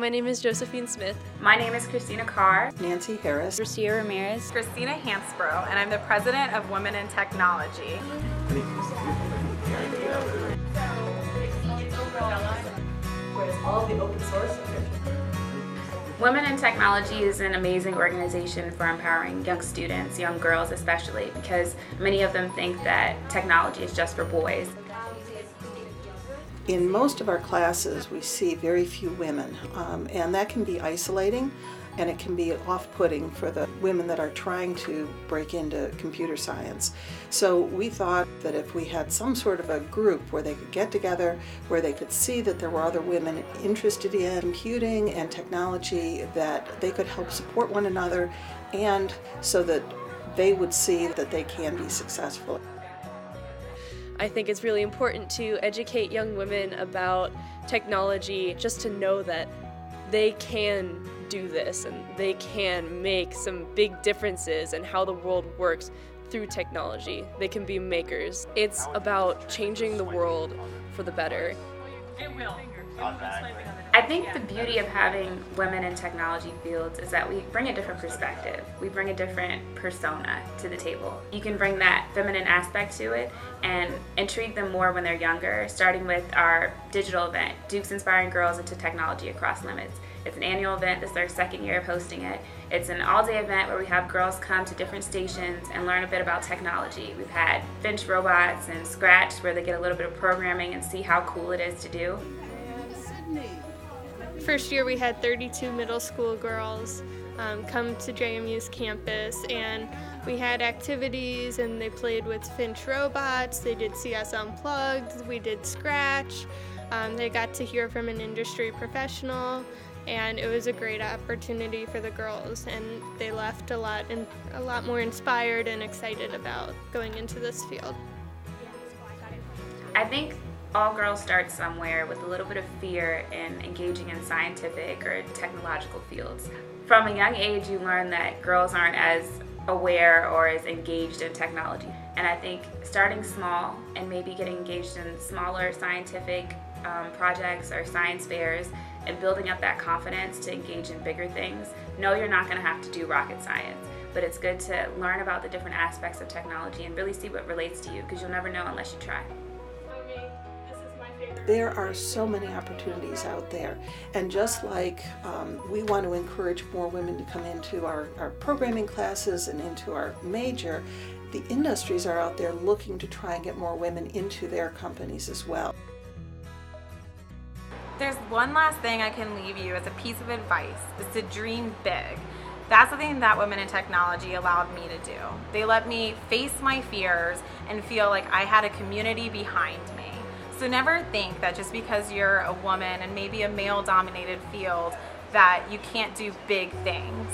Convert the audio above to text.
my name is Josephine Smith. My name is Christina Carr. Nancy Harris. Lucia Ramirez. Christina Hansbrough, and I'm the president of Women in Technology. Whereas all the open source. Women in Technology is an amazing organization for empowering young students, young girls especially, because many of them think that technology is just for boys. In most of our classes, we see very few women, and that can be isolating, and it can be off-putting for the women that are trying to break into computer science. So we thought that if we had some sort of a group where they could get together, where they could see that there were other women interested in computing and technology, that they could help support one another, and so that they would see that they can be successful. I think it's really important to educate young women about technology, just to know that they can do this and they can make some big differences in how the world works through technology. They can be makers. It's about changing the world for the better. I think the beauty of having women in technology fields is that we bring a different perspective. We bring a different persona to the table. You can bring that feminine aspect to it and intrigue them more when they're younger, starting with our digital event, Duke's Inspiring Girls into Technology Across Limits. It's an annual event. This is our second year of hosting it. It's an all-day event where we have girls come to different stations and learn a bit about technology. We've had Finch robots and Scratch where they get a little bit of programming and see how cool it is to do. First year we had 32 middle school girls come to JMU's campus, and we had activities and they played with Finch robots, they did CS Unplugged, we did Scratch, they got to hear from an industry professional, and it was a great opportunity for the girls, and they left a lot more inspired and excited about going into this field. I think all girls start somewhere with a little bit of fear in engaging in scientific or technological fields. From a young age, you learn that girls aren't as aware or as engaged in technology. And I think starting small and maybe getting engaged in smaller scientific projects or science fairs and building up that confidence to engage in bigger things. No, you're not going to have to do rocket science, but it's good to learn about the different aspects of technology and really see what relates to you, because you'll never know unless you try. There are so many opportunities out there, and just like we want to encourage more women to come into our programming classes and into our major, the industries are out there looking to try and get more women into their companies as well. There's one last thing I can leave you as a piece of advice, is to dream big. That's the thing that Women in Technology allowed me to do. They let me face my fears and feel like I had a community behind me. So never think that just because you're a woman and maybe a male-dominated field that you can't do big things.